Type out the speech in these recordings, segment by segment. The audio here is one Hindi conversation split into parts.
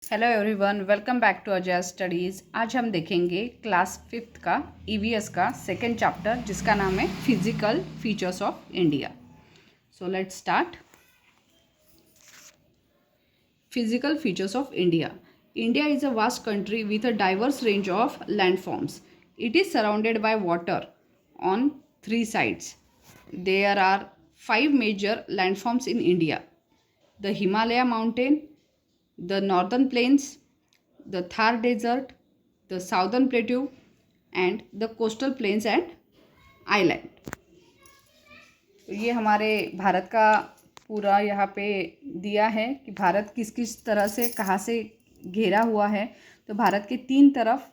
Hello everyone, welcome back to Ajay studies. आज हम देखेंगे क्लास 5th का ईवीएस का सेकेंड चैप्टर जिसका नाम है physical features of India. So let's start. Physical features of India. India is a vast country with a diverse range of landforms. It is surrounded by water on three sides. There are five major landforms in India: the Himalaya mountain, the northern plains, the Thar desert, the southern plateau, and the coastal plains and island. तो ये हमारे भारत का पूरा यहाँ पे दिया है कि भारत किस किस तरह से कहाँ से घेरा हुआ है। तो भारत के तीन तरफ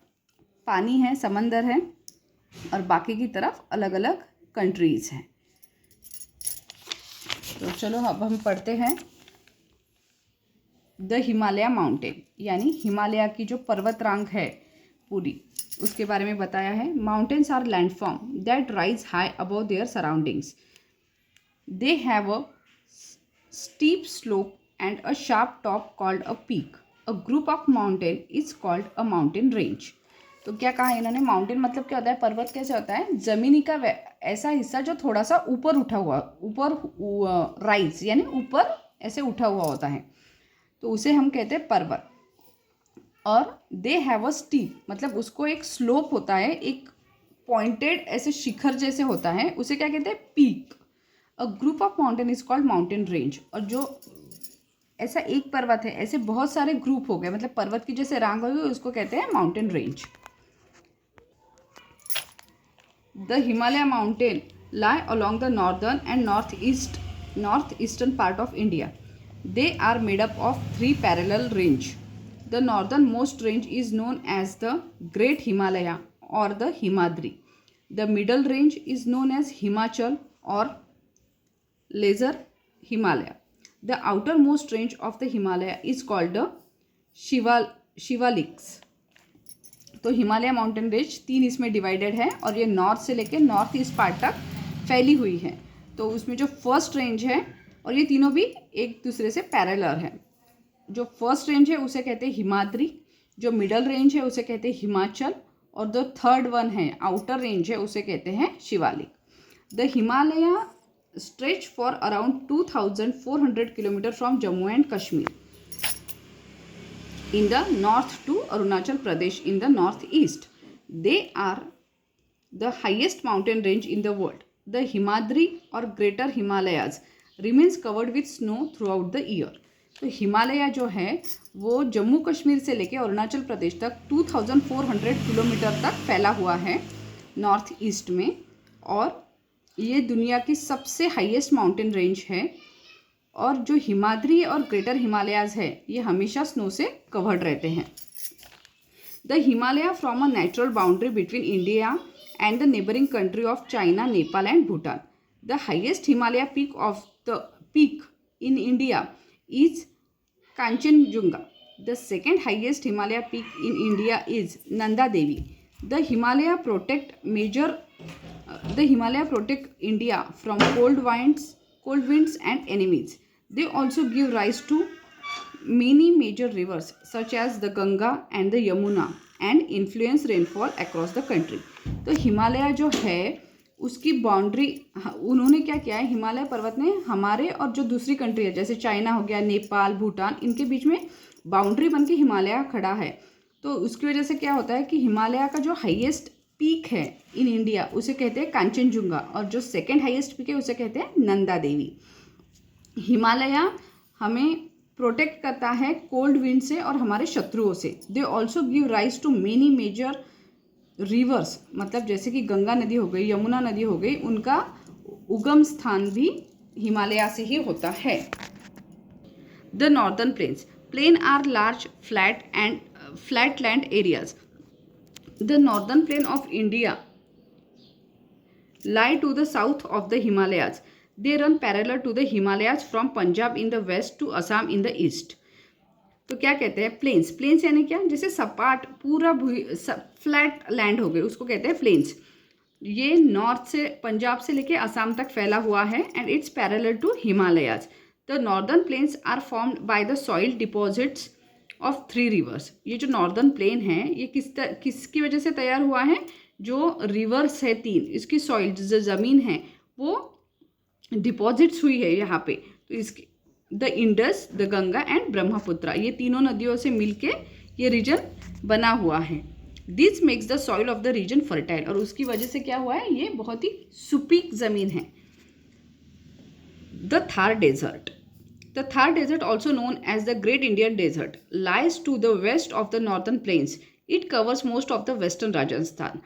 पानी है, समंदर है, और बाकी की तरफ अलग अलग कंट्रीज़ हैं। तो चलो अब हम पढ़ते हैं। द हिमालय माउंटेन, यानी हिमालय की जो पर्वतरांग है पूरी, उसके बारे में बताया है। Mountains are landform that rise high above their surroundings. They have a steep slope and a sharp top called a peak. A group of mountain is called a mountain range. तो क्या कहा इन्होंने? माउंटेन मतलब क्या होता है? पर्वत कैसे होता है? जमीनी का ऐसा हिस्सा जो थोड़ा सा ऊपर उठा हुआ, ऊपर राइज यानी ऊपर ऐसे उठा हुआ होता है, तो उसे हम कहते हैं पर्वत। और दे हैव अ स्टीप मतलब उसको एक स्लोप होता है, एक पॉइंटेड ऐसे शिखर जैसे होता है, उसे क्या कहते हैं? Peak. A group of mountain is called mountain range. और जो ऐसा एक पर्वत है, ऐसे बहुत सारे ग्रुप हो गए, मतलब पर्वत की जैसे रांग हुई, उसको कहते हैं mountain range. The Himalaya mountain lie along the northern and northeastern part of India. They are made up of three parallel range. The northernmost range is known as the Great Himalaya or the Himadri. The middle range is known as Himachal or Lesser Himalaya. The outermost range of the Himalaya is called the Shivaliks. तो हिमालय माउंटेन रेंज तीन इसमें डिवाइडेड है और ये नॉर्थ से लेकर नॉर्थ ईस्ट पार्ट तक फैली हुई है. तो उसमें जो फर्स्ट रेंज है, और ये तीनों भी एक दूसरे से पैरेलल है. जो फर्स्ट रेंज है उसे कहते हैं हिमाद्री, जो मिडल रेंज है उसे कहते हैं हिमाचल, और जो थर्ड वन है आउटर रेंज है उसे कहते हैं Shivalik. The Himalaya stretch for around 2,400 km from Jammu and Kashmir in the north to Arunachal Pradesh in the northeast. They are the highest mountain range in the world. The Himadri or Greater Himalayas remains covered with snow throughout the year. तो हिमालय जो है वो जम्मू कश्मीर से लेके अरुणाचल प्रदेश तक 2,400 किलोमीटर तक फैला हुआ है नॉर्थ ईस्ट में, और ये दुनिया की सबसे हाईएस्ट माउंटेन रेंज है. और जो हिमाद्री और ग्रेटर हिमालयाज है ये हमेशा स्नो से कवर्ड रहते हैं. The Himalaya from a natural boundary between India and the neighbouring country of China, Nepal and Bhutan. The highest Himalaya peak in India is Kanchenjunga. The second highest Himalaya peak in India is Nanda Devi. The Himalaya protect India from cold winds and enemies. They also give rise to many major rivers such as the Ganga and the Yamuna and influence rainfall across the country. तो हिमालय जो है उसकी बाउंड्री उन्होंने क्या किया है, हिमालय पर्वत ने हमारे और जो दूसरी कंट्री है जैसे चाइना हो गया, नेपाल, भूटान, इनके बीच में बाउंड्री बन के हिमालय खड़ा है. तो उसकी वजह से क्या होता है कि हिमालय का जो हाईएस्ट पीक है इन इंडिया उसे कहते हैं कांचनजुंगा, और जो सेकेंड हाईएस्ट पीक है उसे कहते हैं नंदा देवी. हिमालय हमें प्रोटेक्ट करता है कोल्ड विंड से और हमारे शत्रुओं से. They also give rise to many major rivers, मतलब जैसे कि गंगा नदी हो गई, यमुना नदी हो गई, उनका उगम स्थान भी हिमालय से ही होता है. The northern plain are large flat land areas. The northern plain of India lie to the south of the Himalayas. They run parallel to the Himalayas from Punjab in the west to Assam in the east. तो क्या कहते हैं? प्लेन्स यानी क्या? जैसे सपाट पूरा फ्लैट लैंड हो गई, उसको कहते हैं प्लेन्स. ये नॉर्थ से पंजाब से लेके असम तक फैला हुआ है and its parallel to Himalayas. The northern plains are formed by the soil deposits of 3 rivers. ये जो नॉर्दर्न प्लेन है ये किसकी वजह से तैयार हुआ है? जो रिवर्स है 3, इसकी सॉइल जो ज़मीन है वो डिपॉजिट्स हुई है यहाँ पे। तो इसकी the Indus, the Ganga and Brahmaputra, ये तीनों नदियों से मिलके ये रीजन बना हुआ है। This makes the soil of the region fertile, और उसकी वजह से क्या हुआ है? ये बहुत ही सुपीक ज़मीन है। The Thar desert, the Thar Desert, also known as the Great Indian Desert, lies to the west of the northern plains. It covers most of the western Rajasthan.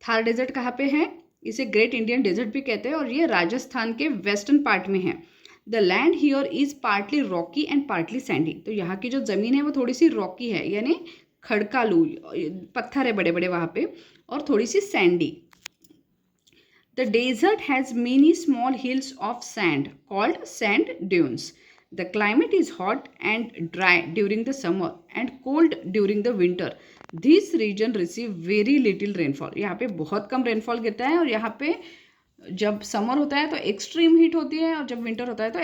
Thar desert कहाँ पे है? इसे ग्रेट इंडियन डेजर्ट भी कहते हैं, और ये राजस्थान के वेस्टर्न पार्ट में है। The land here is partly Rocky and partly Sandy. तो यहाँ की जो ज़मीन है वो थोड़ी सी रॉकी है, यानी खड़कालू पत्थर है बड़े बड़े वहाँ पे, और थोड़ी सी Sandy. The desert has many small hills of sand called sand dunes. The climate is hot and dry during the summer and cold during the winter. This region receive very little rainfall. यहाँ पे बहुत कम रेनफॉल गिरता है, और यहाँ पे जब समर होता है तो एक्सट्रीम हीट होती है, और जब विंटर होता है तो